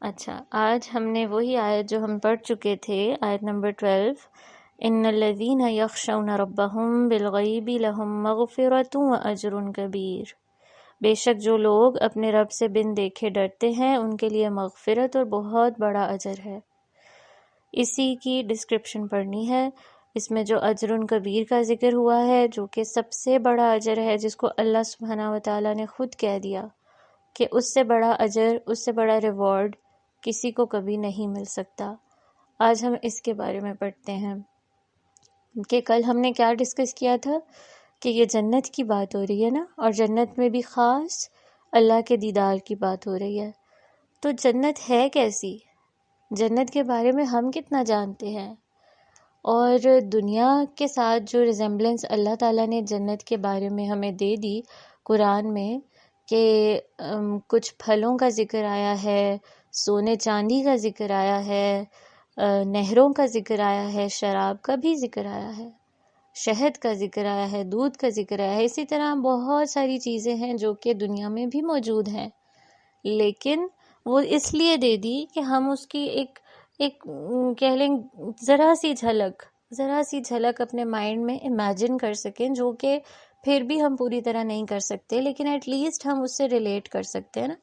اچھا، آج ہم نے وہی آیت جو ہم پڑھ چکے تھے، آیت نمبر 12، ان الذین یخشون ربہم بالغیب لہم مغفرۃ واجر کبیر، بے شک جو لوگ اپنے رب سے بن دیکھے ڈرتے ہیں ان کے لیے مغفرت اور بہت بڑا اجر ہے۔ اسی کی ڈسکرپشن پڑھنی ہے۔ اس میں جو اجر کبیر کا ذکر ہوا ہے، جو کہ سب سے بڑا اجر ہے، جس کو اللہ سبحانہ وتعالیٰ نے خود کہہ دیا کہ اس سے بڑا اجر، اس سے بڑا ریوارڈ کسی کو کبھی نہیں مل سکتا۔ آج ہم اس کے بارے میں پڑھتے ہیں کہ کل ہم نے کیا ڈسکس کیا تھا کہ یہ جنت کی بات ہو رہی ہے نا، اور جنت میں بھی خاص اللہ کے دیدار کی بات ہو رہی ہے۔ تو جنت ہے کیسی؟ جنت کے بارے میں ہم کتنا جانتے ہیں؟ اور دنیا کے ساتھ جو ریزمبلنس اللہ تعالیٰ نے جنت کے بارے میں ہمیں دے دی قرآن میں، کہ کچھ پھلوں کا ذکر آیا ہے، سونے چاندی کا ذکر آیا ہے، نہروں کا ذکر آیا ہے، شراب کا بھی ذکر آیا ہے، شہد کا ذکر آیا ہے، دودھ کا ذکر آیا ہے، اسی طرح بہت ساری چیزیں ہیں جو کہ دنیا میں بھی موجود ہیں، لیکن وہ اس لیے دے دی کہ ہم اس کی ایک کہہ لیں ذرا سی جھلک اپنے مائنڈ میں امیجن کر سکیں، جو کہ پھر بھی ہم پوری طرح نہیں کر سکتے، لیکن ایٹ لیسٹ ہم اس سے ریلیٹ کر سکتے ہیں نا،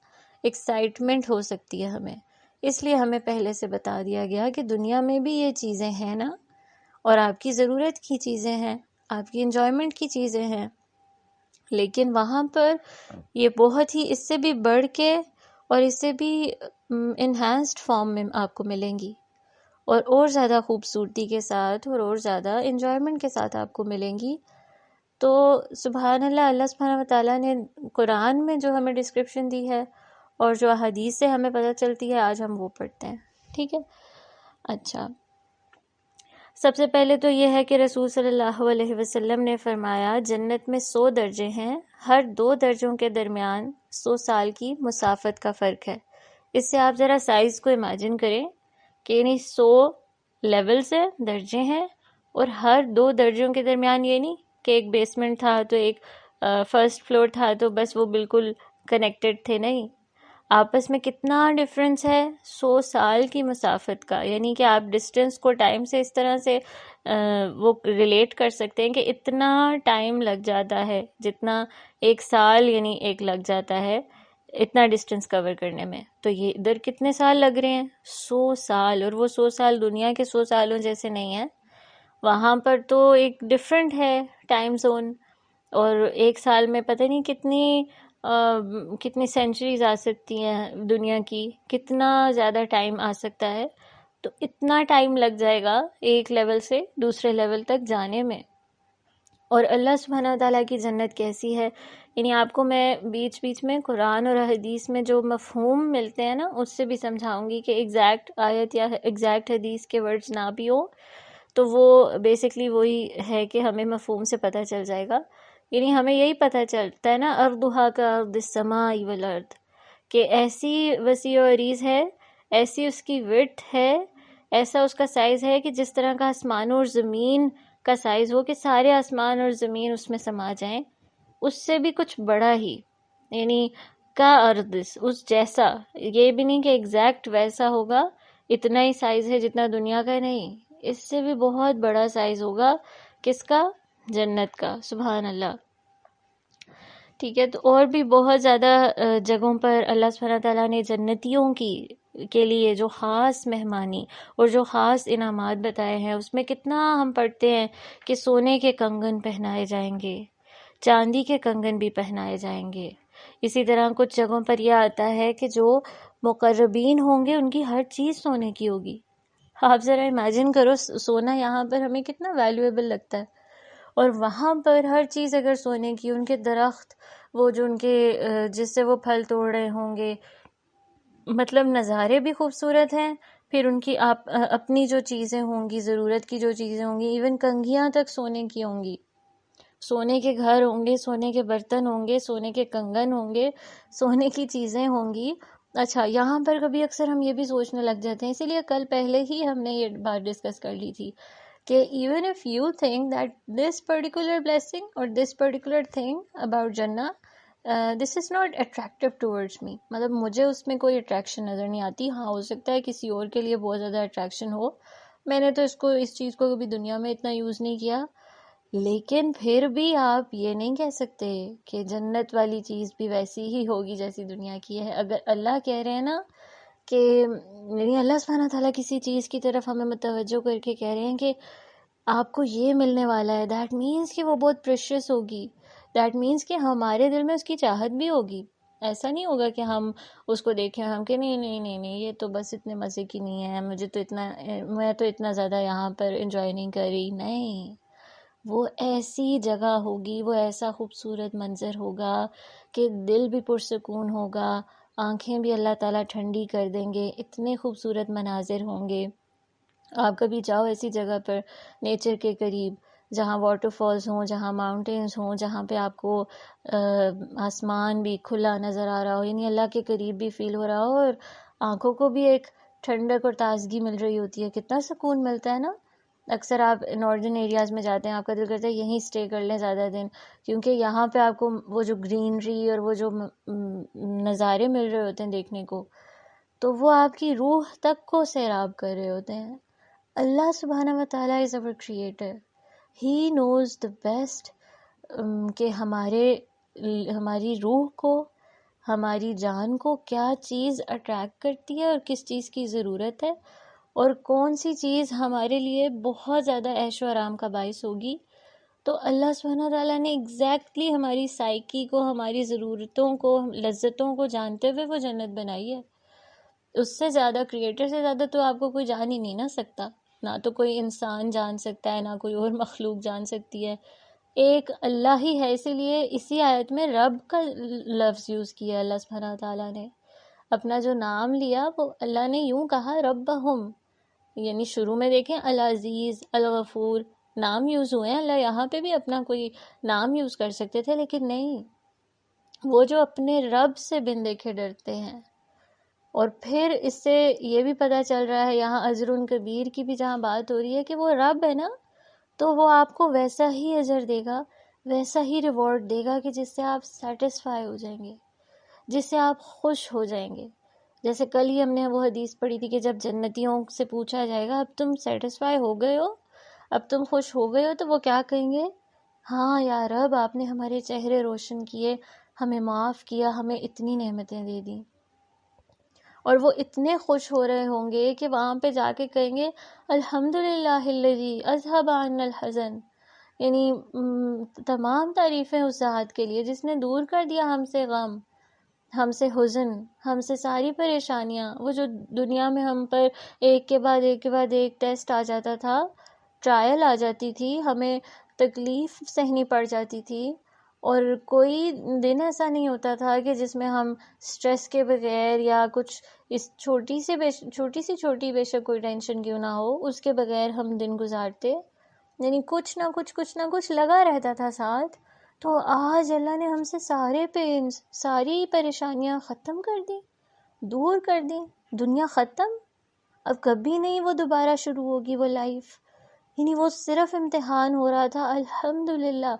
ایکسائٹمنٹ ہو سکتی ہے ہمیں۔ اس لیے ہمیں پہلے سے بتا دیا گیا کہ دنیا میں بھی یہ چیزیں ہیں نا، اور آپ کی ضرورت کی چیزیں ہیں، آپ کی انجوائمنٹ کی چیزیں ہیں، لیکن وہاں پر یہ بہت ہی اس سے بھی بڑھ کے اور اس سے بھی انہینسڈ فارم میں آپ کو ملیں گی، اور زیادہ خوبصورتی کے ساتھ اور زیادہ انجوائمنٹ کے ساتھ آپ کو ملیں گی۔ تو سبحان اللہ، اللہ سبحانہ وتعالیٰ نے قرآن میں جو ہمیں ڈسکرپشن دی ہے اور جو حدیث سے ہمیں پتہ چلتی ہے، آج ہم وہ پڑھتے ہیں، ٹھیک ہے؟ اچھا، سب سے پہلے تو یہ ہے کہ رسول صلی اللہ علیہ وسلم نے فرمایا جنت میں 100 درجے ہیں، ہر 2 درجوں کے درمیان 100 سال کی مسافت کا فرق ہے۔ اس سے آپ ذرا سائز کو امیجن کریں کہ یعنی 100 لیولز ہیں، درجے ہیں، اور ہر 2 درجوں کے درمیان، یہ نہیں کہ ایک بیسمنٹ تھا تو ایک فرسٹ فلور تھا تو بس وہ بالکل کنیکٹڈ تھے، نہیں، آپس میں کتنا ڈفرینس ہے، 100 سال کی مسافت کا، یعنی کہ آپ ڈسٹینس کو ٹائم سے اس طرح سے وہ ریلیٹ کر سکتے ہیں کہ اتنا ٹائم لگ جاتا ہے، جتنا ایک سال یعنی ایک لگ جاتا ہے اتنا ڈسٹینس کور کرنے میں، تو یہ ادھر کتنے سال لگ رہے ہیں؟ 100 سال، اور وہ 100 سال دنیا کے 100 سالوں جیسے نہیں ہیں، وہاں پر تو ایک ڈفرینٹ ہے ٹائم زون، اور ایک سال میں پتہ نہیں کتنی سینچریز آ سکتی ہیں دنیا کی، کتنا زیادہ ٹائم آ سکتا ہے، تو اتنا ٹائم لگ جائے گا ایک لیول سے دوسرے لیول تک جانے میں۔ اور اللہ سبحانہ وتعالیٰ کی جنت کیسی ہے، یعنی آپ کو میں بیچ بیچ میں قرآن اور حدیث میں جو مفہوم ملتے ہیں نا، اس سے بھی سمجھاؤں گی کہ ایگزیکٹ آیت یا ایگزیکٹ حدیث کے ورڈز نہ بھی ہوں، تو وہ بیسکلی وہی ہے کہ ہمیں مفہوم سے پتہ چل جائے گا، یعنی ہمیں یہی پتہ چلتا ہے نا، ارضھا کارض السماء والارض، کہ ایسی وسیع و عریض ہے، ایسی اس کی وڈتھ ہے، ایسا اس کا سائز ہے کہ جس طرح کا آسمان اور زمین کا سائز ہو، کہ سارے آسمان اور زمین اس میں سما جائیں، اس سے بھی کچھ بڑا ہی، یعنی کا ارض، اس جیسا، یہ بھی نہیں کہ ایگزیکٹ ویسا ہوگا، اتنا ہی سائز ہے جتنا دنیا کا، نہیں، اس سے بھی بہت بڑا سائز ہوگا، کس کا؟ جنت کا، سبحان اللہ۔ ٹھیک ہے، تو اور بھی بہت زیادہ جگہوں پر اللہ سبحانہ تعالیٰ نے جنتیوں کے لیے جو خاص مہمانی اور جو خاص انعامات بتائے ہیں، اس میں کتنا ہم پڑھتے ہیں کہ سونے کے کنگن پہنائے جائیں گے، چاندی کے کنگن بھی پہنائے جائیں گے۔ اسی طرح کچھ جگہوں پر یہ آتا ہے کہ جو مقربین ہوں گے ان کی ہر چیز سونے کی ہوگی۔ آپ ذرا امیجن کرو، سونا یہاں پر ہمیں کتنا ویلیویبل لگتا ہے، اور وہاں پر ہر چیز اگر سونے کی، ان کے درخت، وہ جو ان کے جس سے وہ پھل توڑ رہے ہوں گے، مطلب نظارے بھی خوبصورت ہیں، پھر ان کی اپنی جو چیزیں ہوں گی، ضرورت کی جو چیزیں ہوں گی، ایون کنگھیاں تک سونے کی ہوں گی، سونے کے گھر ہوں گے، سونے کے برتن ہوں گے، سونے کے کنگن ہوں گے، سونے کی چیزیں ہوں گی۔ اچھا، یہاں پر کبھی اکثر ہم یہ بھی سوچنے لگ جاتے ہیں، اسی لیے کل پہلے ہی ہم نے یہ بات ڈسکس کر لی تھی کہ even if you think that this particular blessing or this particular thing about Jannah this is not attractive towards me, مطلب مجھے اس میں کوئی اٹریکشن نظر نہیں آتی. ہاں ہو سکتا ہے کسی اور کے لیے بہت زیادہ اٹریکشن ہو، میں نے تو اس چیز کو کبھی دنیا میں اتنا یوز نہیں کیا. لیکن پھر بھی آپ یہ نہیں کہہ سکتے کہ جنت والی چیز بھی ویسی ہی ہوگی جیسی دنیا کی ہے. اگر اللہ کہہ رہے ہیں نا کہ یعنی اللہ سبحانہ تعالیٰ کسی چیز کی طرف ہمیں متوجہ کر کے کہہ رہے ہیں کہ آپ کو یہ ملنے والا ہے، دیٹ مینس کہ وہ بہت پریشیس ہوگی، دیٹ مینس کہ ہمارے دل میں اس کی چاہت بھی ہوگی. ایسا نہیں ہوگا کہ ہم اس کو دیکھیں ہم کہ نہیں نہیں نہیں نہیں یہ تو بس اتنے مزے کی نہیں ہے، میں تو اتنا زیادہ یہاں پر انجوائے نہیں کر رہی. نہیں، وہ ایسی جگہ ہوگی، وہ ایسا خوبصورت منظر ہوگا کہ دل بھی پرسکون ہوگا، آنکھیں بھی اللہ تعالیٰ ٹھنڈی کر دیں گے. اتنے خوبصورت مناظر ہوں گے. آپ کبھی جاؤ ایسی جگہ پر نیچر کے قریب جہاں واٹر فالز ہوں، جہاں ماؤنٹینز ہوں، جہاں پہ آپ کو آسمان بھی کھلا نظر آ رہا ہو، یعنی اللہ کے قریب بھی فیل ہو رہا ہو اور آنکھوں کو بھی ایک ٹھنڈک اور تازگی مل رہی ہوتی ہے. کتنا سکون ملتا ہے نا. اکثر آپ ناردرن ایریاز میں جاتے ہیں، آپ کا دل کرتا ہے یہیں اسٹے کر لیں زیادہ دن، کیونکہ یہاں پہ آپ کو وہ جو گرینری اور وہ جو نظارے مل رہے ہوتے ہیں دیکھنے کو، تو وہ آپ کی روح تک کو سیراب کر رہے ہوتے ہیں. اللہ سبحانہ و تعالیٰ is our creator. He knows the best کہ ہماری روح کو، ہماری جان کو کیا چیز اٹریکٹ کرتی ہے اور کس چیز کی ضرورت ہے، اور کون سی چیز ہمارے لیے بہت زیادہ عیش و آرام کا باعث ہوگی. تو اللہ سبحانہ تعالیٰ نے ایگزیکٹلی ہماری سائیکی کو، ہماری ضرورتوں کو، لذتوں کو جانتے ہوئے وہ جنت بنائی ہے. اس سے زیادہ، کریٹر سے زیادہ تو آپ کو کوئی جان ہی نہیں نہ سکتا. نہ تو کوئی انسان جان سکتا ہے، نہ کوئی اور مخلوق جان سکتی ہے. ایک اللہ ہی ہے. اسی لیے اسی آیت میں رب کا لفظ یوز کیا اللہ سبحانہ تعالیٰ نے. اپنا جو نام لیا وہ اللہ نے یوں کہا ربہم، یعنی شروع میں دیکھیں العزیز، الغفور نام یوز ہوئے ہیں. اللہ یہاں پہ بھی اپنا کوئی نام یوز کر سکتے تھے، لیکن نہیں، وہ جو اپنے رب سے بن دیکھے ڈرتے ہیں. اور پھر اس سے یہ بھی پتہ چل رہا ہے یہاں اجر کبیر کی بھی جہاں بات ہو رہی ہے کہ وہ رب ہے نا، تو وہ آپ کو ویسا ہی اجر دے گا، ویسا ہی ریوارڈ دے گا کہ جس سے آپ سیٹسفائی ہو جائیں گے، جس سے آپ خوش ہو جائیں گے. جیسے کل ہی ہم نے وہ حدیث پڑھی تھی کہ جب جنتیوں سے پوچھا جائے گا اب تم سیٹسفائی ہو گئے ہو، اب تم خوش ہو گئے ہو، تو وہ کیا کہیں گے؟ ہاں یا رب، آپ نے ہمارے چہرے روشن کیے، ہمیں معاف کیا، ہمیں اتنی نعمتیں دے دیں. اور وہ اتنے خوش ہو رہے ہوں گے کہ وہاں پہ جا کے کہیں گے الحمدللہ الذی اذھب عنا الحزن، یعنی تمام تعریفیں اس ذات کے لیے جس نے دور کر دیا ہم سے غم، ہم سے حزن، ہم سے ساری پریشانیاں. وہ جو دنیا میں ہم پر ایک کے بعد ایک کے بعد ایک ٹیسٹ آ جاتا تھا، ٹرائل آ جاتی تھی، ہمیں تکلیف سہنی پڑ جاتی تھی، اور کوئی دن ایسا نہیں ہوتا تھا کہ جس میں ہم سٹریس کے بغیر یا کچھ اس چھوٹی چھوٹی بے شک کوئی ٹینشن کیوں نہ ہو اس کے بغیر ہم دن گزارتے. یعنی کچھ نہ کچھ لگا رہتا تھا ساتھ. تو آج اللہ نے ہم سے سارے پینز، ساری پریشانیاں ختم کر دی، دور کر دی. دنیا ختم، اب کبھی نہیں وہ دوبارہ شروع ہوگی وہ لائف. یعنی وہ صرف امتحان ہو رہا تھا. الحمدللہ،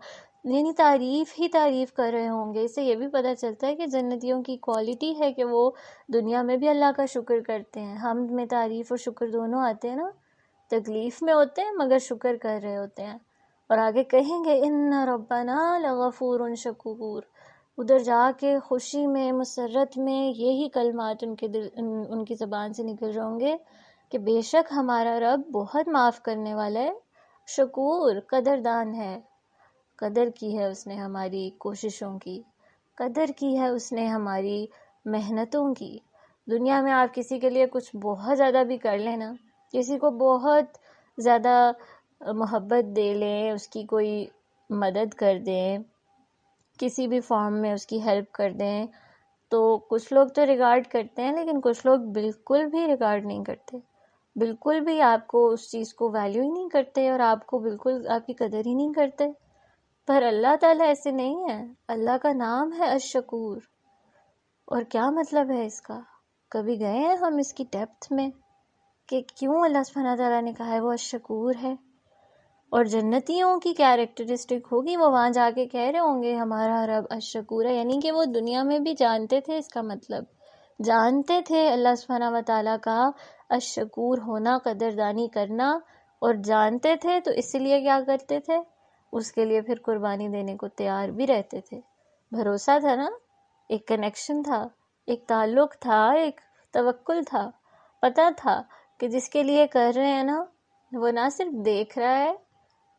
یعنی تعریف ہی تعریف کر رہے ہوں گے. اس سے یہ بھی پتہ چلتا ہے کہ جنتیوں کی کوالٹی ہے کہ وہ دنیا میں بھی اللہ کا شکر کرتے ہیں. ہم میں تعریف اور شکر دونوں آتے ہیں نا، تکلیف میں ہوتے ہیں مگر شکر کر رہے ہوتے ہیں. اور آگے کہیں گے ان ربنا لغفور شکور. ادھر جا کے خوشی میں، مسرت میں یہی کلمات ان کی زبان سے نکل رہے ہوں گے کہ بے شک ہمارا رب بہت معاف کرنے والا ہے، شکور، قدردان ہے. قدر کی ہے اس نے ہماری کوششوں کی، قدر کی ہے اس نے ہماری محنتوں کی. دنیا میں آپ کسی کے لیے کچھ بہت زیادہ بھی کر لیں نا، کسی کو بہت زیادہ محبت دے لیں، اس کی کوئی مدد کر دیں، کسی بھی فارم میں اس کی ہیلپ کر دیں، تو کچھ لوگ تو ریگارڈ کرتے ہیں، لیکن کچھ لوگ بالکل بھی ریگارڈ نہیں کرتے، بالکل بھی آپ کو اس چیز کو ویلیو ہی نہیں کرتے، اور آپ کو بالکل آپ کی قدر ہی نہیں کرتے. پر اللہ تعالیٰ ایسے نہیں ہے. اللہ کا نام ہے الشکور. اور کیا مطلب ہے اس کا؟ کبھی گئے ہیں ہم اس کی ڈیپتھ میں کہ کیوں اللہ سبحانہ تعالیٰ نے کہا ہے وہ الشکور ہے؟ اور جنتیوں کی کیریکٹرسٹک ہوگی، وہ وہاں جا کے کہہ رہے ہوں گے ہمارا رب الشکور ہے، یعنی کہ وہ دنیا میں بھی جانتے تھے، اس کا مطلب جانتے تھے اللہ سبحانہ و تعالیٰ کا الشکور ہونا، قدردانی کرنا، اور جانتے تھے تو اس لیے کیا کرتے تھے، اس کے لیے پھر قربانی دینے کو تیار بھی رہتے تھے۔ بھروسہ تھا نا، ایک کنیکشن تھا، ایک تعلق تھا، ایک توکل تھا، پتہ تھا کہ جس کے لیے کر رہے ہیں نا وہ نہ صرف دیکھ رہا ہے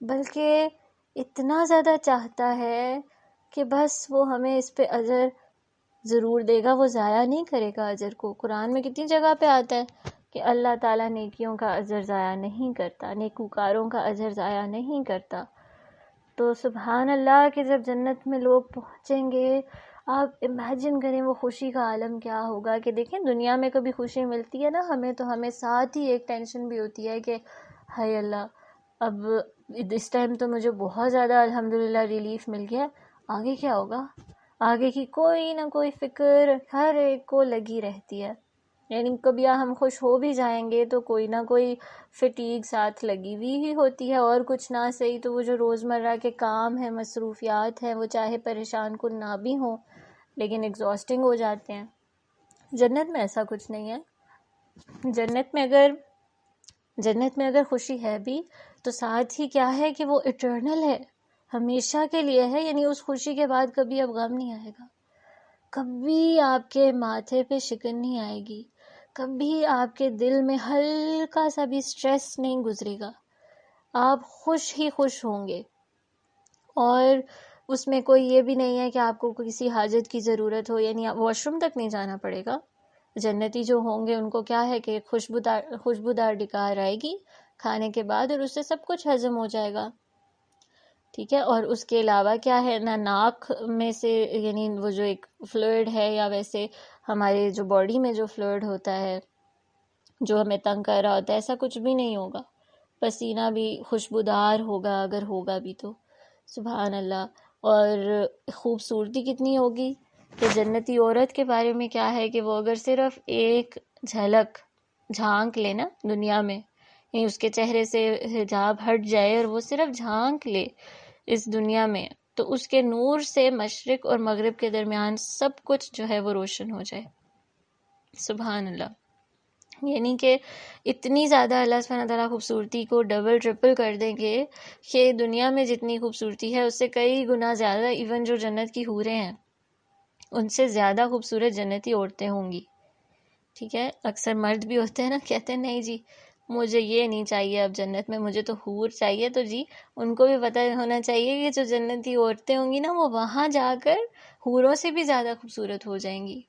بلکہ اتنا زیادہ چاہتا ہے کہ بس وہ ہمیں اس پہ اجر ضرور دے گا، وہ ضائع نہیں کرے گا اجر کو۔ قرآن میں کتنی جگہ پہ آتا ہے کہ اللہ تعالیٰ نیکیوں کا اجر ضائع نہیں کرتا، نیکوکاروں کا اجر ضائع نہیں کرتا۔ تو سبحان اللہ کہ جب جنت میں لوگ پہنچیں گے، آپ امیجن کریں وہ خوشی کا عالم کیا ہوگا، کہ دیکھیں دنیا میں کبھی خوشی ملتی ہے نا ہمیں، تو ہمیں ساتھ ہی ایک ٹینشن بھی ہوتی ہے کہ ہائے اللہ، اب اس ٹائم تو مجھے بہت زیادہ الحمدللہ ریلیف مل گیا، آگے کیا ہوگا، آگے کی کوئی نہ کوئی فکر ہر ایک کو لگی رہتی ہے۔ یعنی کبھی ہم خوش ہو بھی جائیں گے تو کوئی نہ کوئی فٹیگ ساتھ لگی ہوئی ہی ہوتی ہے، اور کچھ نہ صحیح تو وہ جو روزمرہ کے کام ہیں، مصروفیات ہیں، وہ چاہے پریشان کن نہ بھی ہوں لیکن ایگزاسٹنگ ہو جاتے ہیں۔ جنت میں ایسا کچھ نہیں ہے۔ جنت میں اگر خوشی ہے بھی تو ساتھ ہی کیا ہے کہ وہ ایٹرنل ہے، ہمیشہ کے لیے ہے، یعنی اس خوشی کے بعد کبھی اب غم نہیں آئے گا، کبھی آپ کے ماتھے پہ شکن نہیں آئے گی، کبھی آپ کے دل میں ہلکا سا بھی سٹریس نہیں گزرے گا، آپ خوش ہی خوش ہوں گے۔ اور اس میں کوئی یہ بھی نہیں ہے کہ آپ کو کسی حاجت کی ضرورت ہو، یعنی واش روم تک نہیں جانا پڑے گا۔ جنتی جو ہوں گے ان کو کیا ہے کہ خوشبودار ڈکار آئے گی کھانے کے بعد، اور اس سے سب کچھ ہضم ہو جائے گا، ٹھیک ہے۔ اور اس کے علاوہ کیا ہے، نہ ناک میں سے یعنی وہ جو ایک فلوئڈ ہے، یا ویسے ہمارے جو باڈی میں جو فلوئڈ ہوتا ہے جو ہمیں تنگ کر رہا ہوتا ہے، ایسا کچھ بھی نہیں ہوگا، پسینہ بھی خوشبودار ہوگا اگر ہوگا بھی تو، سبحان اللہ۔ اور خوبصورتی کتنی ہوگی کہ جنتی عورت کے بارے میں کیا ہے کہ وہ اگر صرف ایک جھلک جھانک لے نا دنیا میں، یعنی اس کے چہرے سے حجاب ہٹ جائے اور وہ صرف جھانک لے اس دنیا میں، تو اس کے نور سے مشرق اور مغرب کے درمیان سب کچھ جو ہے وہ روشن ہو جائے، سبحان اللہ۔ یعنی کہ اتنی زیادہ اللہ سبحانہ تعالیٰ خوبصورتی کو ڈبل ٹرپل کر دیں گے کہ دنیا میں جتنی خوبصورتی ہے اس سے کئی گنا زیادہ، ایون جو جنت کی حوریں ہیں ان سے زیادہ خوبصورت جنتی عورتیں ہوں گی، ٹھیک ہے۔ اکثر مرد بھی ہوتے ہیں نا، کہتے ہیں نہیں جی مجھے یہ نہیں چاہیے اب جنت میں، مجھے تو حور چاہیے، تو جی ان کو بھی پتہ ہونا چاہیے کہ جو جنتی عورتیں ہوں گی نا وہ وہاں جا کر حوروں سے بھی زیادہ خوبصورت ہو جائیں گی،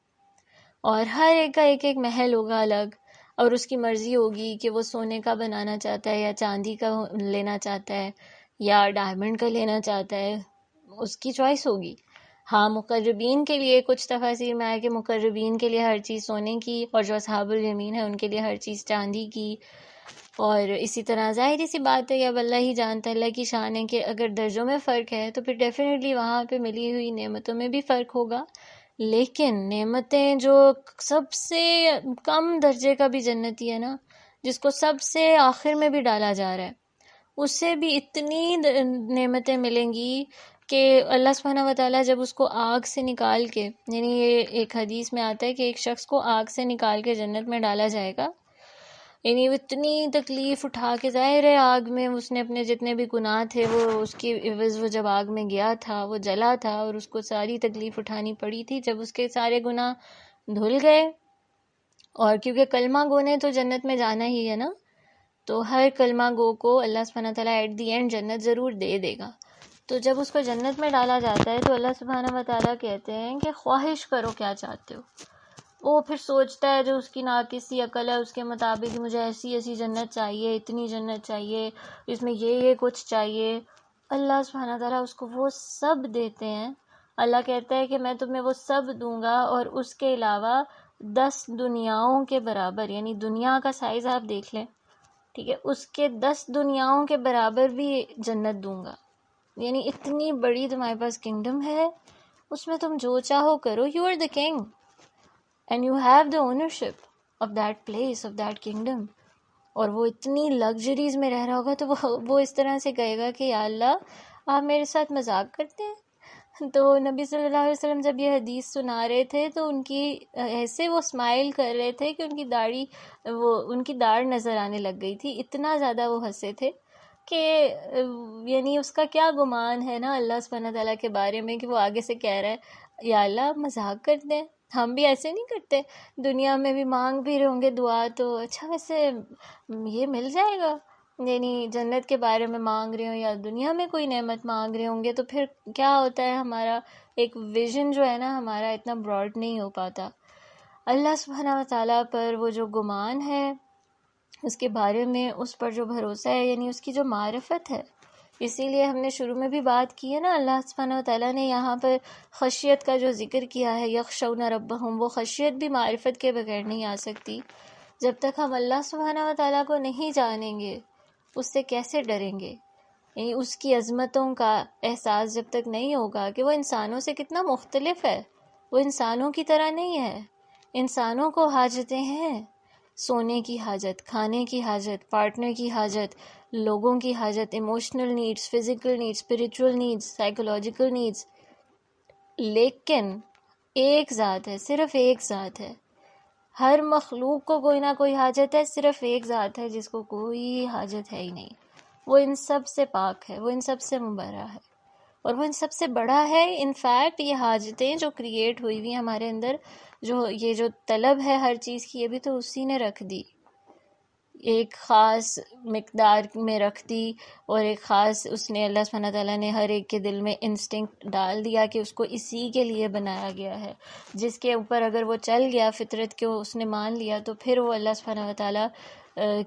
اور ہر ایک کا ایک ایک محل ہوگا الگ، اور اس کی مرضی ہوگی کہ وہ سونے کا بنانا چاہتا ہے یا چاندی کا لینا چاہتا ہے یا ڈائمنڈ کا لینا چاہتا ہے، اس کی چوائس ہوگی۔ ہاں مقربین کے لیے کچھ تفاسیر میں آیا کہ مقربین کے لیے ہر چیز سونے کی، اور جو اصحاب الیمین ہے ان کے لیے ہر چیز چاندی کی، اور اسی طرح ظاہری سی بات ہے کہ اب اللہ ہی جانتا ہے، اللہ کی شان ہے کہ اگر درجوں میں فرق ہے تو پھر ڈیفینیٹلی وہاں پہ ملی ہوئی نعمتوں میں بھی فرق ہوگا، لیکن نعمتیں جو سب سے کم درجے کا بھی جنتی ہے نا، جس کو سب سے آخر میں بھی ڈالا جا رہا ہے، اس سے بھی اتنی نعمتیں ملیں گی کہ اللہ سبحانہ و تعالیٰ جب اس کو آگ سے نکال کے، یعنی یہ ایک حدیث میں آتا ہے کہ ایک شخص کو آگ سے نکال کے جنت میں ڈالا جائے گا، یعنی وہ اتنی تکلیف اٹھا کے، ظاہر ہے آگ میں اس نے اپنے جتنے بھی گناہ تھے وہ اس کی عوض، وہ جب آگ میں گیا تھا وہ جلا تھا اور اس کو ساری تکلیف اٹھانی پڑی تھی، جب اس کے سارے گناہ دھل گئے، اور کیونکہ کلمہ گو نے تو جنت میں جانا ہی ہے نا، تو ہر کلمہ گو کو اللہ سبحانہ تعالیٰ ایٹ دی اینڈ جنت ضرور دے دے گا۔ تو جب اس کو جنت میں ڈالا جاتا ہے تو اللہ سبحانہ و تعالیٰ کہتے ہیں کہ خواہش کرو کیا چاہتے ہو، وہ پھر سوچتا ہے جو اس کی ناقصی عقل ہے اس کے مطابق مجھے ایسی ایسی جنت چاہیے، اتنی جنت چاہیے، اس میں یہ کچھ چاہیے، اللہ سبحانہ تعالیٰ اس کو وہ سب دیتے ہیں۔ اللہ کہتا ہے کہ میں تمہیں وہ سب دوں گا، اور اس کے علاوہ 10 دنیاؤں کے برابر، یعنی دنیا کا سائز آپ دیکھ لیں، ٹھیک ہے، اس کے 10 دنیاؤں کے برابر بھی جنت دوں گا، یعنی اتنی بڑی تمہارے پاس کنگڈم ہے، اس میں تم جو چاہو کرو، you are the king and you have the ownership of that place, of that kingdom. اور وہ اتنی لگژریز میں رہ رہا ہوگا تو وہ اس طرح سے کہے گا کہ یا اللہ آپ میرے ساتھ مذاق کرتے ہیں. تو نبی صلی اللہ علیہ وسلم جب یہ حدیث سنا رہے تھے تو ان کی ایسے وہ اسمائل کر رہے تھے کہ ان کی داڑھ نظر آنے لگ گئی تھی، اتنا زیادہ وہ ہنسے تھے کہ یعنی اس کا کیا گمان ہے نا اللہ سبحانہ تعالیٰ کے بارے میں کہ وہ آگے سے کہہ رہا ہے یا اللہ مذاق کرتے ہیں، ہم بھی ایسے نہیں کرتے، دنیا میں بھی مانگ بھی رہے ہوں گے دعا تو اچھا ویسے یہ مل جائے گا، یعنی جنت کے بارے میں مانگ رہے ہوں یا دنیا میں کوئی نعمت مانگ رہے ہوں گے تو پھر کیا ہوتا ہے، ہمارا ایک ویژن جو ہے نا ہمارا اتنا براڈ نہیں ہو پاتا. اللہ سبحانہ و تعالیٰ پر وہ جو گمان ہے، اس کے بارے میں اس پر جو بھروسہ ہے، یعنی اس کی جو معرفت ہے، اسی لیے ہم نے شروع میں بھی بات کی ہے نا، اللہ سبحانہ و تعالیٰ نے یہاں پر خشیت کا جو ذکر کیا ہے، یخشون ربہم، وہ خشیت بھی معرفت کے بغیر نہیں آ سکتی. جب تک ہم اللہ سبحانہ و تعالیٰ کو نہیں جانیں گے اس سے کیسے ڈریں گے، یعنی اس کی عظمتوں کا احساس جب تک نہیں ہوگا کہ وہ انسانوں سے کتنا مختلف ہے، وہ انسانوں کی طرح نہیں ہے. انسانوں کو حاجتیں ہیں، سونے کی حاجت، کھانے کی حاجت، پارٹنر کی حاجت، لوگوں کی حاجت، emotional needs, physical needs, spiritual needs, psychological needs. لیکن ایک ذات ہے، صرف ایک ذات ہے، ہر مخلوق کو کوئی نہ کوئی حاجت ہے، صرف ایک ذات ہے جس کو کوئی حاجت ہے ہی نہیں. وہ ان سب سے پاک ہے، وہ ان سب سے مبرہ ہے اور وہ ان سب سے بڑا ہے. انفیکٹ یہ حاجتیں جو کریٹ ہوئی ہوئی ہمارے اندر، یہ جو طلب ہے ہر چیز کی، یہ بھی تو اسی نے رکھ دی، ایک خاص مقدار میں رکھ دی، اور ایک خاص اس نے اللہ سبحانہ تعالیٰ نے ہر ایک کے دل میں انسٹنکٹ ڈال دیا کہ اس کو اسی کے لیے بنایا گیا ہے، جس کے اوپر اگر وہ چل گیا، فطرت کو اس نے مان لیا، تو پھر وہ اللہ سبحانہ تعالیٰ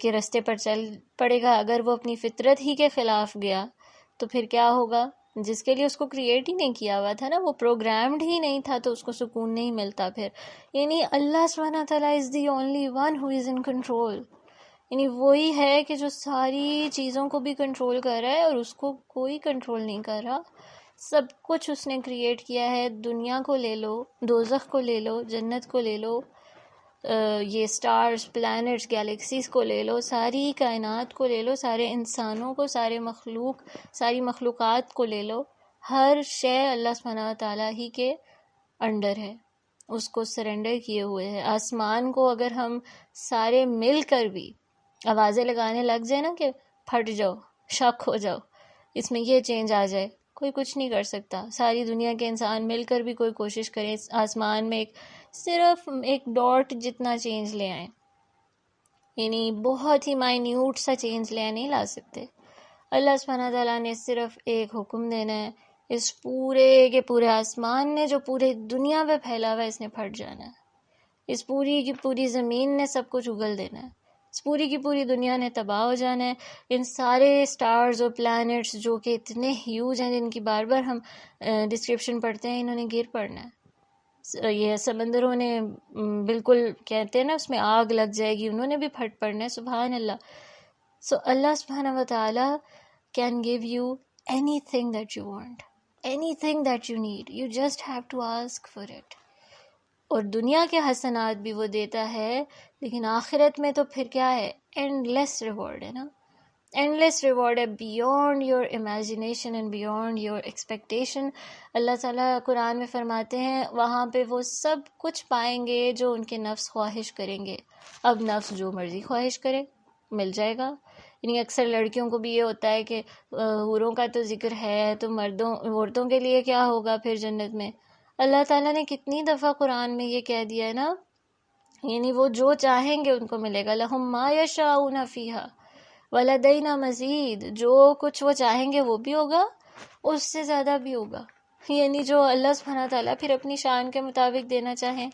کے راستے پر چل پڑے گا. اگر وہ اپنی فطرت ہی کے خلاف گیا تو پھر کیا ہوگا؟ جس کے لیے اس کو کریٹ ہی نہیں کیا ہوا تھا نا، وہ پروگرامڈ ہی نہیں تھا، تو اس کو سکون نہیں ملتا. پھر یعنی اللہ سبحانہ تعالیٰ is the only one who is in control, یعنی وہی ہے کہ جو ساری چیزوں کو بھی کنٹرول کر رہا ہے اور اس کو کوئی کنٹرول نہیں کر رہا. سب کچھ اس نے کریٹ کیا ہے. دنیا کو لے لو، دوزخ کو لے لو، جنت کو لے لو، یہ سٹارز، پلانٹس، گیلیکسیز کو لے لو، ساری کائنات کو لے لو، سارے انسانوں کو، ساری مخلوقات کو لے لو، ہر شے اللہ سبحانہ و تعالیٰ ہی کے انڈر ہے، اس کو سرنڈر کیے ہوئے ہے. آسمان کو اگر ہم سارے مل کر بھی آوازیں لگانے لگ جائے نا کہ پھٹ جاؤ، شک ہو جاؤ، اس میں یہ چینج آ جائے، کوئی کچھ نہیں کر سکتا. ساری دنیا کے انسان مل کر بھی کوئی کوشش کریں آسمان میں صرف ایک ڈاٹ جتنا چینج لے آئیں، یعنی بہت ہی مائنیوٹ سا چینج لے نہیں لا سکتے. اللہ سبحانہ تعالیٰ نے صرف ایک حکم دینا ہے، اس پورے کے پورے آسمان نے جو پورے دنیا پہ پھیلا ہوا ہے، اس نے پھٹ جانا ہے. اس پوری کی پوری زمین نے سب کچھ اگل دینا ہے، اس پوری کی پوری دنیا نے تباہ ہو جانا ہے. ان سارے سٹارز اور پلانٹس جو کہ اتنے ہیوج ہیں، جن کی بار بار ہم ڈسکرپشن پڑھتے ہیں، انہوں نے گر پڑنا ہے. یہ سمندروں نے بالکل کہتے ہیں نا اس میں آگ لگ جائے گی، انہوں نے بھی پھٹ پڑنا ہے. سبحان اللہ. سو اللہ سبحانہ و تعالی can give you anything that you want, anything that you need. You just have to ask for it. اور دنیا کے حسنات بھی وہ دیتا ہے، لیکن آخرت میں تو پھر کیا ہے؟ اینڈ لیس ریوارڈ ہے نا، اینڈ لیس ریوارڈ ہے، beyond your imagination and beyond your expectation. اللہ تعالیٰ قرآن میں فرماتے ہیں وہاں پہ وہ سب کچھ پائیں گے جو ان کے نفس خواہش کریں گے. اب نفس جو مرضی خواہش کرے مل جائے گا. یعنی اکثر لڑکیوں کو بھی یہ ہوتا ہے کہ حوروں کا تو ذکر ہے، تو عورتوں کے لیے کیا ہوگا پھر جنت میں؟ اللہ تعالیٰ نے کتنی دفعہ قرآن میں یہ کہہ دیا ہے نا، یعنی وہ جو چاہیں گے ان کو ملے گا. لَهُم مَا يَشَاءُونَ فِيهَا وَلَدَيْنَا مَزِيدٌ. جو کچھ وہ چاہیں گے وہ بھی ہوگا، اس سے زیادہ بھی ہوگا. یعنی جو اللہ سبحانہ تعالیٰ پھر اپنی شان کے مطابق دینا چاہیں،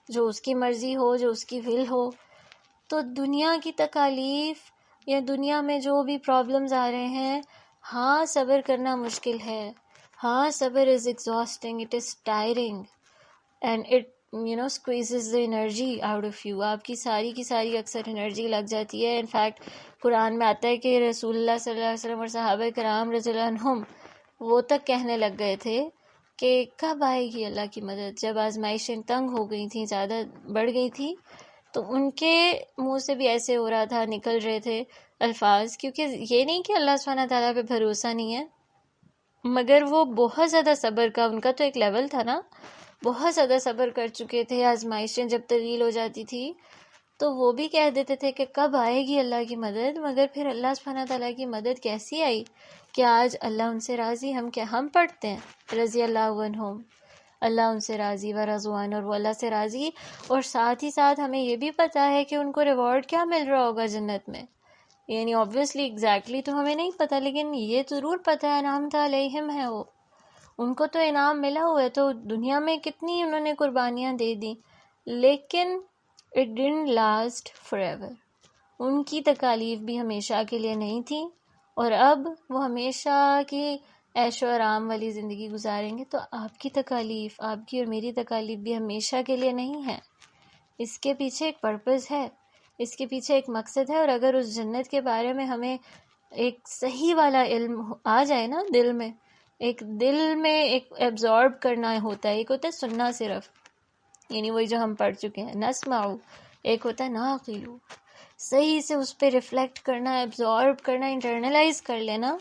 جو اس کی مرضی ہو، جو اس کی ول ہو. تو دنیا کی تکالیف یا دنیا میں جو بھی پرابلمز آ رہے ہیں، ہاں صبر کرنا مشکل ہے، ہاں صبر is exhausting, it is tiring and it squeezes the energy out of you. آپ کی ساری اکثر انرجی لگ جاتی ہے. انفیکٹ قرآن میں آتا ہے کہ رسول اللہ صلی اللہ علیہ وسلم اور صحابہ کرام رضی اللہ عنہم وہ تک کہنے لگ گئے تھے کہ کب آئے گی اللہ کی مدد. جب آزمائشیں تنگ ہو گئی تھیں، زیادہ بڑھ گئی تھی، تو ان کے منہ سے بھی ایسے ہو رہا تھا، نکل رہے تھے الفاظ، کیونکہ یہ نہیں کہ اللہ سبحانہ تعالیٰ پہ بھروسہ نہیں ہے، مگر وہ بہت زیادہ صبر کا ان کا تو ایک لیول تھا نا، بہت زیادہ صبر کر چکے تھے. آزمائشیں جب طویل ہو جاتی تھی تو وہ بھی کہہ دیتے تھے کہ کب آئے گی اللہ کی مدد، مگر پھر اللہ سبحانہ تعالیٰ کی مدد کیسی آئی کہ آج اللہ ان سے راضی. ہم پڑھتے ہیں رضی اللہ عنہم، اللہ ان سے راضی و رضوان، اور وہ اللہ سے راضی، اور ساتھ ہی ساتھ ہمیں یہ بھی پتہ ہے کہ ان کو ریوارڈ کیا مل رہا ہوگا جنت میں. یعنی obviously ایگزیکٹلی تو ہمیں نہیں پتہ، لیکن یہ ضرور پتہ ہے انعمت علیہم ہے، وہ ان کو تو انعام ملا ہوا ہے. تو دنیا میں کتنی انہوں نے قربانیاں دے دی، لیکن it didn't last forever. ان کی تکالیف بھی ہمیشہ کے لیے نہیں تھی، اور اب وہ ہمیشہ کی عیش و آرام والی زندگی گزاریں گے. تو آپ کی تکالیف، آپ کی اور میری تکالیف بھی ہمیشہ کے لیے نہیں ہے. اس کے پیچھے ایک پرپز ہے، اس کے پیچھے ایک مقصد ہے. اور اگر اس جنت کے بارے میں ہمیں ایک صحیح والا علم آ جائے نا دل میں ایک ایبزارب کرنا ہوتا ہے، ایک ہوتا ہے سننا صرف، یعنی وہی جو ہم پڑھ چکے ہیں نسمعو، ایک ہوتا ہے ناقلو، صحیح سے اس پہ ریفلیکٹ کرنا، ایبزارب کرنا، انٹرنلائز کر لینا.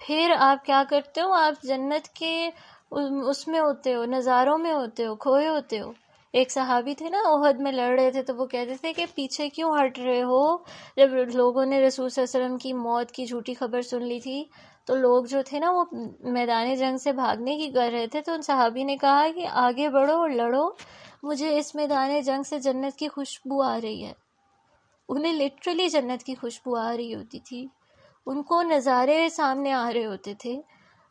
پھر آپ کیا کرتے ہو، آپ جنت کے اس میں ہوتے ہو، نظاروں میں ہوتے ہو، کھوئے ہوتے ہو. ایک صحابی تھے نا احد میں لڑ رہے تھے، تو وہ کہتے تھے کہ پیچھے کیوں ہٹ رہے ہو. جب لوگوں نے رسول صلی اللہ علیہ وسلم کی موت کی جھوٹی خبر سن لی تھی تو لوگ جو تھے نا وہ میدان جنگ سے بھاگنے کی کر رہے تھے. تو ان صحابی نے کہا کہ آگے بڑھو اور لڑو، مجھے اس میدان جنگ سے جنت کی خوشبو آ رہی ہے. انہیں لٹرلی جنت کی خوشبو آ رہی ہوتی تھی، ان کو نظارے سامنے آ رہے ہوتے تھے،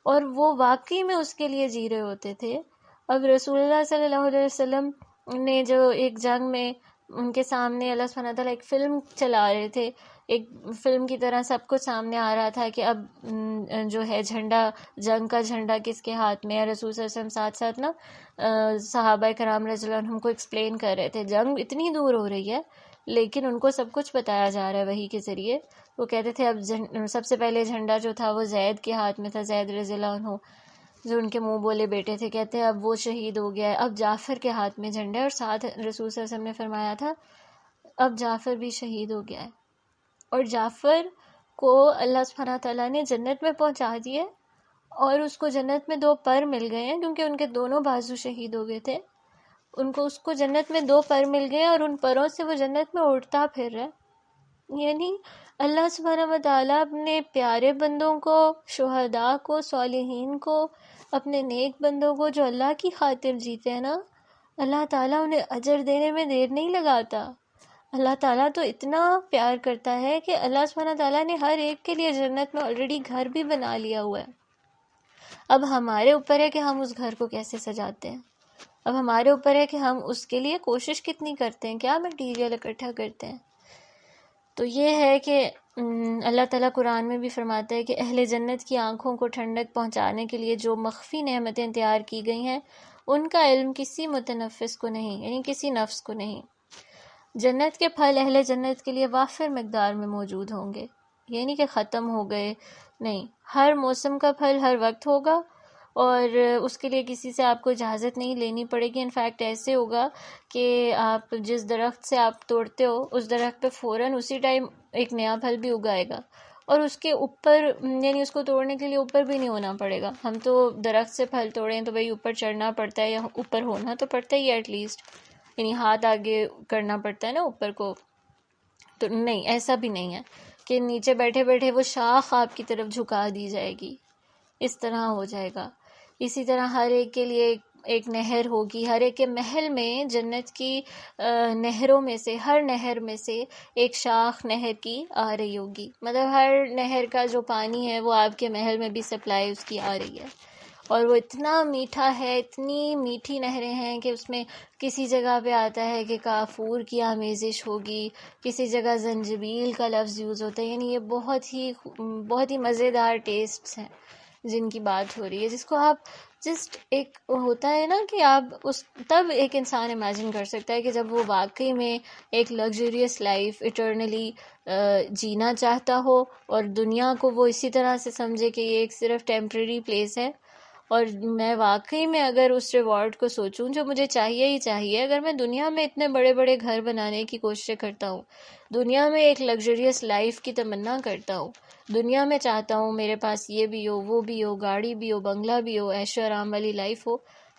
اور وہ واقعی میں اس کے لیے جی رہے ہوتے تھے. اب رسول اللہ صلی اللہ علیہ وسلم نے جو ایک جنگ میں ان کے سامنے اللہ سبحانہ تعالیٰ ایک فلم چلا رہے تھے، ایک فلم کی طرح سب کچھ سامنے آ رہا تھا کہ اب جو ہے جھنڈا، جنگ کا جھنڈا کس کے ہاتھ میں ہے. رسول صلی اللہ علیہ وسلم ساتھ ساتھ نا صحابہ کرام رضی اللہ عنہم کو ایکسپلین کر رہے تھے. جنگ اتنی دور ہو رہی ہے لیکن ان کو سب کچھ بتایا جا رہا ہے وحی کے ذریعے. وہ کہتے تھے اب سب سے پہلے جھنڈا جو تھا وہ زید کے ہاتھ میں تھا، زید رضی اللہ عنہ جو ان کے منہ بولے بیٹے تھے. کہتے ہیں اب وہ شہید ہو گیا ہے، اب جعفر کے ہاتھ میں جھنڈا ہے. اور ساتھ رسول صلی اللہ علیہ وسلم نے فرمایا تھا اب جعفر بھی شہید ہو گیا ہے، اور جعفر کو اللہ سبحانہ تعالیٰ نے جنت میں پہنچا دیا، اور اس کو جنت میں 2 پر مل گئے ہیں کیونکہ ان کے دونوں بازو شہید ہو گئے تھے. اس کو جنت میں 2 پر مل گئے، اور ان پروں سے وہ جنت میں اڑتا پھر رہا ہے. یعنی اللہ سبحانہ و تعالیٰ اپنے پیارے بندوں کو، شہداء کو، صالحین کو، اپنے نیک بندوں کو جو اللہ کی خاطر جیتے ہیں نا، اللہ تعالیٰ انہیں اجر دینے میں دیر نہیں لگاتا. اللہ تعالیٰ تو اتنا پیار کرتا ہے کہ اللہ سبحانہ تعالیٰ نے ہر ایک کے لیے جنت میں آلریڈی گھر بھی بنا لیا ہوا ہے. اب ہمارے اوپر ہے کہ ہم اس گھر کو کیسے سجاتے ہیں، اب ہمارے اوپر ہے کہ ہم اس کے لیے کوشش کتنی کرتے ہیں، کیا مٹیریل اکٹھا کرتے ہیں. تو یہ ہے کہ اللہ تعالیٰ قرآن میں بھی فرماتا ہے کہ اہل جنت کی آنکھوں کو ٹھنڈک پہنچانے کے لیے جو مخفی نعمتیں تیار کی گئی ہیں ان کا علم کسی متنفس کو نہیں، یعنی کسی نفس کو نہیں. جنت کے پھل اہل جنت کے لیے وافر مقدار میں موجود ہوں گے، یہ نہیں کہ ختم ہو گئے، نہیں، ہر موسم کا پھل ہر وقت ہوگا، اور اس کے لیے کسی سے آپ کو اجازت نہیں لینی پڑے گی. انفیکٹ ایسے ہوگا کہ آپ جس درخت سے آپ توڑتے ہو اس درخت پہ فوراً اسی ٹائم ایک نیا پھل بھی اگائے گا، اور اس کے اوپر یعنی اس کو توڑنے کے لیے اوپر بھی نہیں ہونا پڑے گا. ہم تو درخت سے پھل توڑیں تو بھائی اوپر چڑھنا پڑتا ہے، یا اوپر ہونا تو پڑتا ہی ہے ایٹ لیسٹ، یعنی ہاتھ آگے کرنا پڑتا ہے نا اوپر کو. تو نہیں، ایسا بھی نہیں ہے کہ نیچے بیٹھے بیٹھے وہ شاخ آپ کی طرف جھکا دی جائے گی، اس طرح ہو جائے گا. اسی طرح ہر ایک کے لیے ایک نہر ہوگی، ہر ایک کے محل میں جنت کی نہروں میں سے، ہر نہر میں سے ایک شاخ نہر کی آ رہی ہوگی. مطلب ہر نہر کا جو پانی ہے وہ آپ کے محل میں بھی سپلائی اس کی آ رہی ہے، اور وہ اتنا میٹھا ہے، اتنی میٹھی نہریں ہیں کہ اس میں کسی جگہ پہ آتا ہے کہ کافور کی آمیزش ہوگی، کسی جگہ زنجبیل کا لفظ یوز ہوتا ہے. یعنی یہ بہت ہی مزیدار ٹیسٹس ہیں جن کی بات ہو رہی ہے، جس کو آپ جسٹ ایک ہوتا ہے نا کہ آپ تب ایک انسان امیجن کر سکتا ہے کہ جب وہ واقعی میں ایک لگژریس لائف ایٹرنلی جینا چاہتا ہو، اور دنیا کو وہ اسی طرح سے سمجھے کہ یہ ایک صرف ٹیمپریری پلیس ہے، اور میں واقعی میں اگر اس ریوارڈ کو سوچوں جو مجھے چاہیے ہی چاہیے، اگر میں دنیا میں اتنے بڑے بڑے گھر بنانے کی کوششیں کرتا ہوں، دنیا میں ایک لگژریس لائف کی تمنا کرتا ہوں، دنیا میں چاہتا ہوں میرے پاس یہ بھی ہو، وہ بھی ہو، گاڑی بھی ہو، بنگلہ بھی ہو، عیش و آرام والی life who,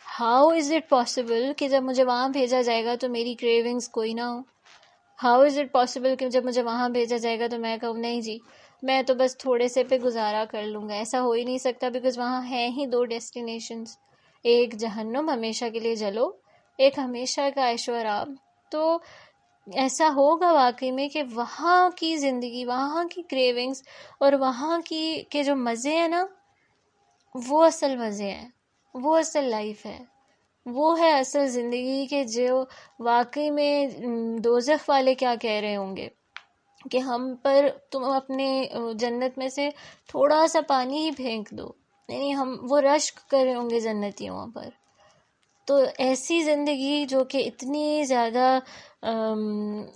how is it possible کہ جب مجھے وہاں بھیجا جائے گا تو میری کریونگز کوئی نہ ہو؟ ہاؤ از اٹ پاسبل کہ جب مجھے وہاں بھیجا جائے گا تو میں کہوں نہیں جی میں تو بس تھوڑے سے پہ گزارا کر لوں گا؟ ایسا ہو ہی نہیں سکتا، بیکاز وہاں ہیں ہی دو ڈیسٹینیشنز، ایک جہنم ہمیشہ کے لیے جلو، ایک ہمیشہ کا عیش و آرام۔ تو ایسا ہوگا واقعی میں کہ وہاں کی زندگی، وہاں کی کریونگز اور وہاں کی کے جو مزے ہیں نا، وہ اصل مزے ہیں، وہ اصل لائف ہے، وہ ہے اصل زندگی، کہ جو واقعی میں دوزخ والے کیا کہہ رہے ہوں گے کہ ہم پر تم اپنے جنت میں سے تھوڑا سا پانی ہی پھینک دو، یعنی ہم وہ رشک کر رہے ہوں گے جنتیوں پر۔ تو ایسی زندگی جو کہ اتنی زیادہ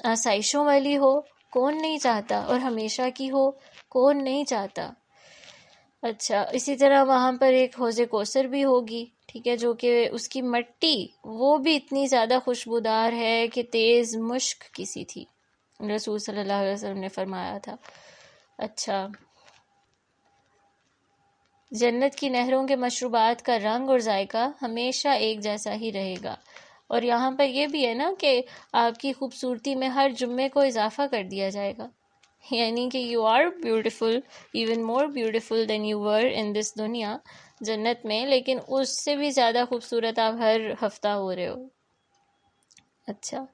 آسائشوں والی ہو، کون نہیں چاہتا، اور ہمیشہ کی ہو، کون نہیں چاہتا۔ اچھا، اسی طرح وہاں پر ایک حوض کوثر بھی ہوگی، ٹھیک ہے، جو کہ اس کی مٹی وہ بھی اتنی زیادہ خوشبودار ہے کہ تیز مشک کسی تھی، رسول صلی اللہ علیہ وسلم نے فرمایا تھا۔ اچھا، جنت کی نہروں کے مشروبات کا رنگ اور ذائقہ ہمیشہ ایک جیسا ہی رہے گا، اور یہاں پر یہ بھی ہے نا کہ آپ کی خوبصورتی میں ہر جمعے کو اضافہ کر دیا جائے گا، یعنی کہ you are beautiful, even more beautiful than you were in this دنیا، جنت میں، لیکن اس سے بھی زیادہ خوبصورت آپ ہر ہفتہ ہو رہے ہو۔ اچھا،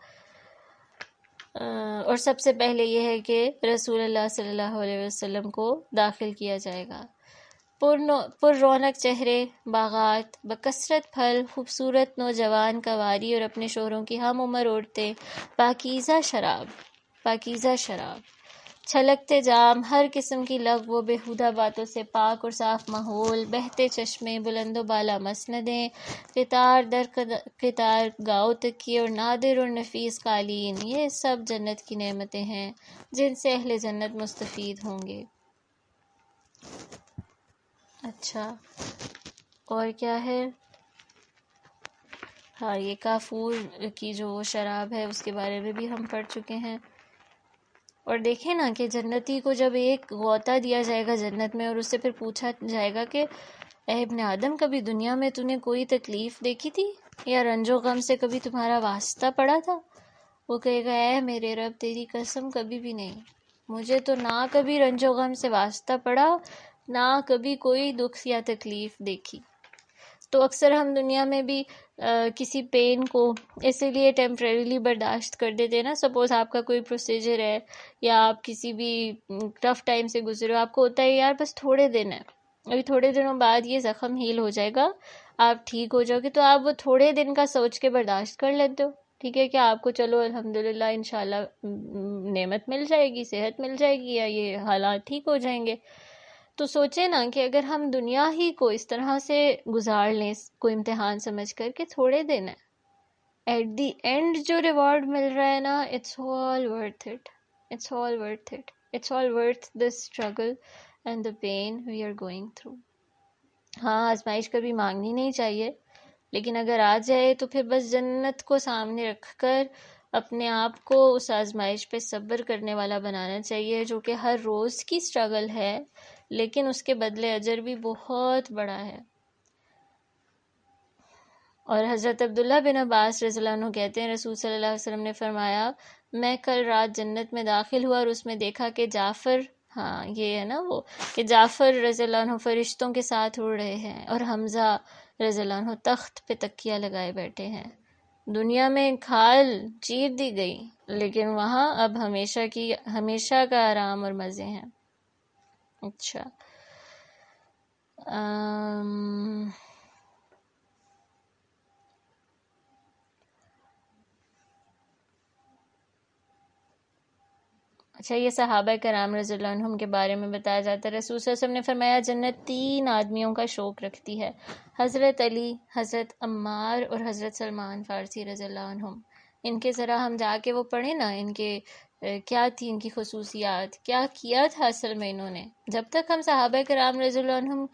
اور سب سے پہلے یہ ہے کہ رسول اللہ صلی اللہ علیہ وسلم کو داخل کیا جائے گا۔ پر رونق چہرے، باغات، بکثرت پھل، خوبصورت نوجوان کنواری اور اپنے شوہروں کی ہم عمر عورتیں، پاکیزہ شراب، چھلکتے جام، ہر قسم کی لغو و بیہودہ باتوں سے پاک اور صاف ماحول، بہتے چشمے، بلند و بالا مسندیں، قطار در قطار گاؤ تکیے اور نادر اور نفیس قالین، یہ سب جنت کی نعمتیں ہیں جن سے اہل جنت مستفید ہوں گے۔ اچھا، اور کیا ہے؟ ہاں، یہ کافور کی جو شراب ہے اس کے بارے میں بھی ہم پڑھ چکے ہیں۔ اور دیکھیں نا کہ جنتی کو جب ایک غوطہ دیا جائے گا جنت میں اور اس سے پھر پوچھا جائے گا کہ اے ابن آدم، کبھی دنیا میں تو نے کوئی تکلیف دیکھی تھی یا رنج و غم سے کبھی تمہارا واسطہ پڑا تھا؟ وہ کہے گا اے میرے رب تیری قسم کبھی بھی نہیں، مجھے تو نہ کبھی رنج و غم سے واسطہ پڑا، نہ کبھی کوئی دکھ یا تکلیف دیکھی۔ تو اکثر ہم دنیا میں بھی کسی پین کو اسی لیے ٹیمپریریلی برداشت کر دیتے ہیں نا، سپوز آپ کا کوئی پروسیجر ہے یا آپ کسی بھی ٹف ٹائم سے گزرے ہو، آپ کو ہوتا ہے یار بس تھوڑے دن ہے، ابھی تھوڑے دنوں بعد یہ زخم ہیل ہو جائے گا، آپ ٹھیک ہو جاؤ گے، تو آپ وہ تھوڑے دن کا سوچ کے برداشت کر لیتے ہو، ٹھیک ہے، کہ آپ کو چلو الحمدللہ انشاءاللہ نعمت مل جائے گی، صحت مل جائے گی، یا یہ حالات ٹھیک ہو جائیں گے۔ تو سوچیں نا کہ اگر ہم دنیا ہی کو اس طرح سے گزار لیں، کوئی امتحان سمجھ کر کہ تھوڑے دن ہے، ایٹ دی اینڈ جو ریوارڈ مل رہا ہے نا، it's all worth it, it's all worth it, it's all worth the struggle and the pain we are going through۔ ہاں، آزمائش کبھی مانگنی نہیں چاہیے، لیکن اگر آ جائے تو پھر بس جنت کو سامنے رکھ کر اپنے آپ کو اس آزمائش پہ صبر کرنے والا بنانا چاہیے، جو کہ ہر روز کی سٹرگل ہے، لیکن اس کے بدلے اجر بھی بہت بڑا ہے۔ اور حضرت عبداللہ بن عباس رضی اللہ عنہ کہتے ہیں رسول صلی اللہ علیہ وسلم نے فرمایا، میں کل رات جنت میں داخل ہوا اور اس میں دیکھا کہ جعفر، ہاں یہ ہے نا وہ کہ جعفر رضی اللہ عنہ فرشتوں کے ساتھ اڑ رہے ہیں، اور حمزہ رضی اللہ عنہ تخت پہ تکیہ لگائے بیٹھے ہیں۔ دنیا میں کھال چیر دی گئی، لیکن وہاں اب ہمیشہ کا آرام اور مزے ہیں۔ اچھا، اچھا، یہ صحابہ کرام رضی اللہ عنہم کے بارے میں بتایا جاتا ہے۔ رسول صلی اللہ علیہ وسلم نے فرمایا جنت 3 آدمیوں کا شوق رکھتی ہے، حضرت علی، حضرت عمار اور حضرت سلمان فارسی رضی اللہ عنہم۔ ان کے ذرا ہم جا کے وہ پڑھیں نا، ان کے کیا تھی ان کی خصوصیات، کیا کیا تھا اصل میں انہوں نے. جب تک ہم صحابہ کرام رضی اللہ عنہم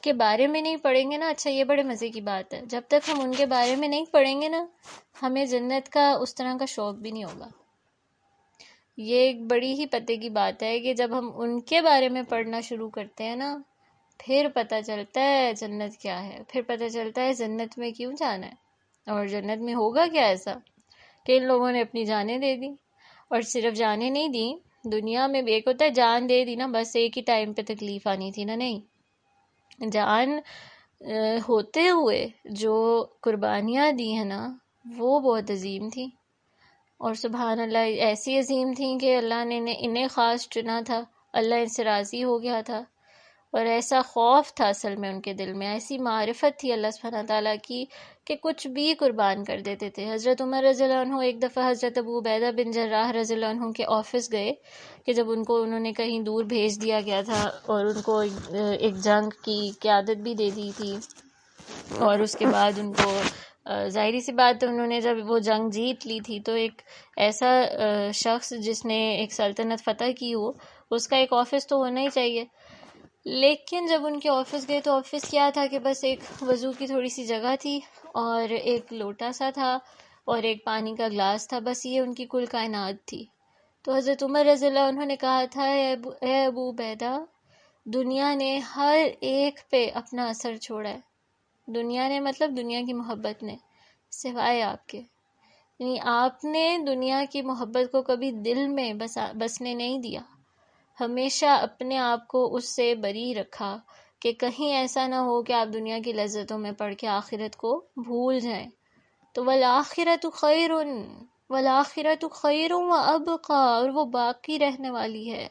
کے بارے میں نہیں پڑھیں گے نا، اچھا یہ بڑے مزے کی بات ہے، جب تک ہم ان کے بارے میں نہیں پڑھیں گے نا، ہمیں جنت کا اس طرح کا شوق بھی نہیں ہوگا. یہ ایک بڑی ہی پتے کی بات ہے کہ جب ہم ان کے بارے میں پڑھنا شروع کرتے ہیں نا، پھر پتہ چلتا ہے جنت کیا ہے، پھر پتہ چلتا ہے جنت میں کیوں جانا ہے، اور جنت میں ہوگا کیا ایسا کہ ان لوگوں نے اپنی جانیں دے دی. اور صرف جانیں نہیں دی، دنیا میں بھی ایک ہوتا ہے جان دے دی نا، بس ایک ہی ٹائم پہ تکلیف آنی تھی نا، نہیں، جان ہوتے ہوئے جو قربانیاں دی ہیں نا، وہ بہت عظیم تھیں. اور سبحان اللہ ایسی عظیم تھیں کہ اللہ نے انہیں خاص چنا تھا، اللہ ان سے راضی ہو گیا تھا، اور ایسا خوف تھا اصل میں ان کے دل میں، ایسی معرفت تھی اللہ سبحانہ تعالیٰ کی کہ کچھ بھی قربان کر دیتے تھے. حضرت عمر رضی اللہ عنہ ایک دفعہ حضرت ابو عبیدہ بن جراح رضی اللہ عنہ کے آفس گئے کہ جب ان کو انہوں نے کہیں دور بھیج دیا گیا تھا اور ان کو ایک جنگ کی قیادت بھی دے دی تھی، اور اس کے بعد ان کو ظاہری سی بات انہوں نے جب وہ جنگ جیت لی تھی تو ایک ایسا شخص جس نے ایک سلطنت فتح کی ہو، اس کا ایک آفس تو ہونا ہی چاہیے. لیکن جب ان کے آفس گئے تو آفس کیا تھا کہ بس ایک وضو کی تھوڑی سی جگہ تھی اور ایک لوٹا سا تھا اور ایک پانی کا گلاس تھا، بس یہ ان کی کل کائنات تھی. تو حضرت عمر رضی اللہ عنہ نے کہا تھا، اے ابو عبیدہ، دنیا نے ہر ایک پہ اپنا اثر چھوڑا ہے. دنیا نے مطلب دنیا کی محبت نے، سوائے آپ کے. یعنی آپ نے دنیا کی محبت کو کبھی دل میں بسنے نہیں دیا، ہمیشہ اپنے آپ کو اس سے بری رکھا کہ کہیں ایسا نہ ہو کہ آپ دنیا کی لذتوں میں پڑھ کے آخرت کو بھول جائیں. تو والآخرۃ خیر، والآخرۃ خیر وابقیٰ، اور وہ باقی رہنے والی ہے.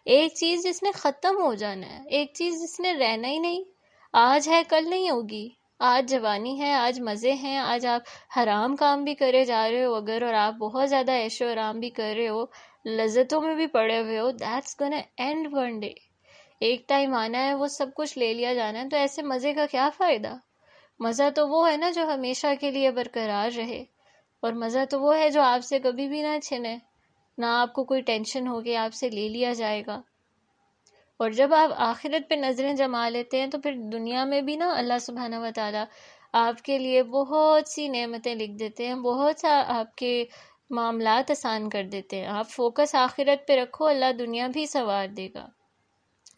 ایک چیز جس نے ختم ہو جانا ہے، ایک چیز جس نے رہنا ہی نہیں، آج ہے کل نہیں ہوگی. آج جوانی ہے، آج مزے ہیں، آج آپ حرام کام بھی کرے جا رہے ہو اگر، اور آپ بہت زیادہ عیش و آرام بھی کر رہے ہو، لذتوں میں بھی پڑے ہوئے ہو، that's gonna end one day. ایک ٹائم آنا ہے، وہ سب کچھ لے لیا جانا ہے. تو ایسے مزے کا کیا فائدہ؟ مزہ تو وہ ہے نا جو ہمیشہ کے لیے برقرار رہے، اور مزہ تو وہ ہے جو آپ سے کبھی بھی نہ چھنے، نہ آپ کو کوئی ٹینشن ہو کہ آپ سے لے لیا جائے گا. اور جب آپ آخرت پہ نظریں جما لیتے ہیں تو پھر دنیا میں بھی نا اللہ سبحانہ و تعالیٰ آپ کے لیے بہت سی نعمتیں لکھ دیتے ہیں، بہت سا آپ کے معاملات آسان کر دیتے ہیں. آپ فوکس آخرت پہ رکھو، اللہ دنیا بھی سنوار دے گا.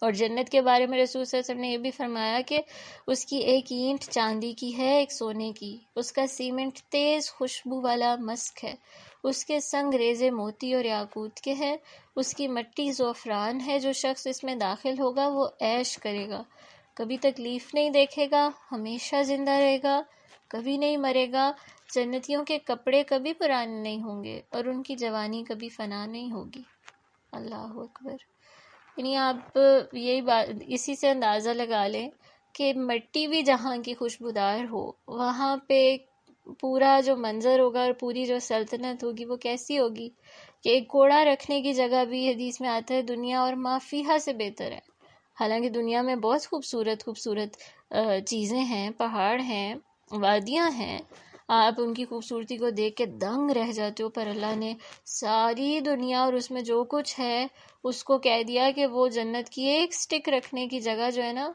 اور جنت کے بارے میں رسول صلی اللہ علیہ وسلم نے یہ بھی فرمایا کہ اس کی ایک اینٹ چاندی کی ہے، ایک سونے کی، اس کا سیمنٹ تیز خوشبو والا مسک ہے، اس کے سنگ ریزے موتی اور یاقوت کے ہے، اس کی مٹی زعفران ہے. جو شخص اس میں داخل ہوگا وہ عیش کرے گا، کبھی تکلیف نہیں دیکھے گا، ہمیشہ زندہ رہے گا، کبھی نہیں مرے گا. جنتیوں کے کپڑے کبھی پرانے نہیں ہوں گے اور ان کی جوانی کبھی فنا نہیں ہوگی. اللہ اکبر. یعنی آپ یہی بات اسی سے اندازہ لگا لیں کہ مٹی بھی جہاں کی خوشبودار ہو، وہاں پہ پورا جو منظر ہوگا اور پوری جو سلطنت ہوگی وہ کیسی ہوگی کہ ایک کوڑا رکھنے کی جگہ بھی حدیث میں آتا ہے دنیا اور ما فیہا سے بہتر ہے. حالانکہ دنیا میں بہت خوبصورت خوبصورت چیزیں ہیں، پہاڑ ہیں، وادیاں ہیں، آپ ان کی خوبصورتی کو دیکھ کے دنگ رہ جاتے ہو، پر اللہ نے ساری دنیا اور اس میں جو کچھ ہے اس کو کہہ دیا کہ وہ جنت کی ایک سٹک رکھنے کی جگہ جو ہے نا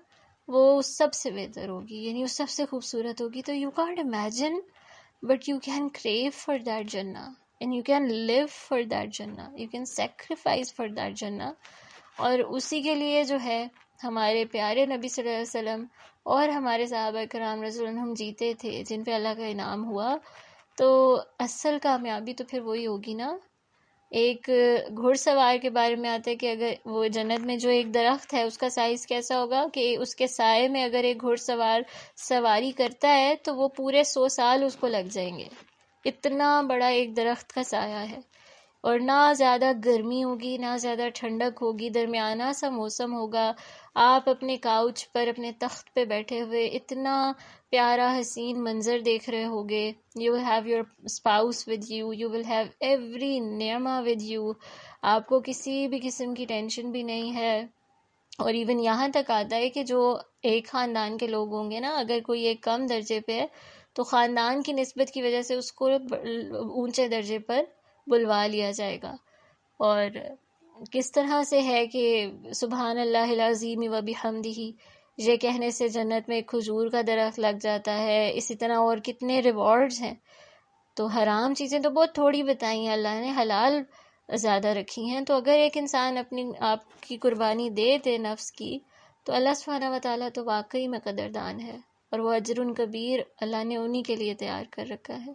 وہ اس سب سے بہتر ہوگی، یعنی اس سب سے خوبصورت ہوگی. تو you can't imagine but you can crave for that Jannah and you can live for that Jannah, you can sacrifice for that Jannah. اور اسی کے لیے جو ہے ہمارے پیارے نبی صلی اللہ علیہ وسلم اور ہمارے صحابہ کرام رضی اللہ عنہم جیتے تھے، جن پہ اللہ کا انعام ہوا. تو اصل کامیابی تو پھر وہی ہوگی نا. ایک گھڑ سوار کے بارے میں آتا ہے کہ اگر وہ جنت میں جو ایک درخت ہے اس کا سائز کیسا ہوگا کہ اس کے سائے میں اگر ایک گھڑ سوار سواری کرتا ہے تو وہ پورے 100 سال اس کو لگ جائیں گے، اتنا بڑا ایک درخت کا سایہ ہے. اور نہ زیادہ گرمی ہوگی نہ زیادہ ٹھنڈک ہوگی، درمیانہ سا موسم ہوگا. آپ اپنے کاؤچ پر اپنے تخت پہ بیٹھے ہوئے اتنا پیارا حسین منظر دیکھ رہے ہوگے. You will have your spouse with you, you will have every نعمہ with you. آپ کو کسی بھی قسم کی ٹینشن بھی نہیں ہے. اور ایون یہاں تک آتا ہے کہ جو ایک خاندان کے لوگ ہوں گے نا، اگر کوئی ایک کم درجے پہ ہے تو خاندان کی نسبت کی وجہ سے اس کو اونچے درجے پر بلوا لیا جائے گا. اور کس طرح سے ہے کہ سبحان اللہ العظیم و بحمدہ یہ کہنے سے جنت میں ایک کھجور کا درخت لگ جاتا ہے. اسی طرح اور کتنے ریوارڈز ہیں. تو حرام چیزیں تو بہت تھوڑی بتائی ہیں اللہ نے، حلال زیادہ رکھی ہیں. تو اگر ایک انسان اپنی آپ کی قربانی دے دے نفس کی، تو اللہ سبحانہ و تعالیٰ تو واقعی میں قدردان ہے، اور وہ اجر کبیر اللہ نے انہی کے لیے تیار کر رکھا ہے.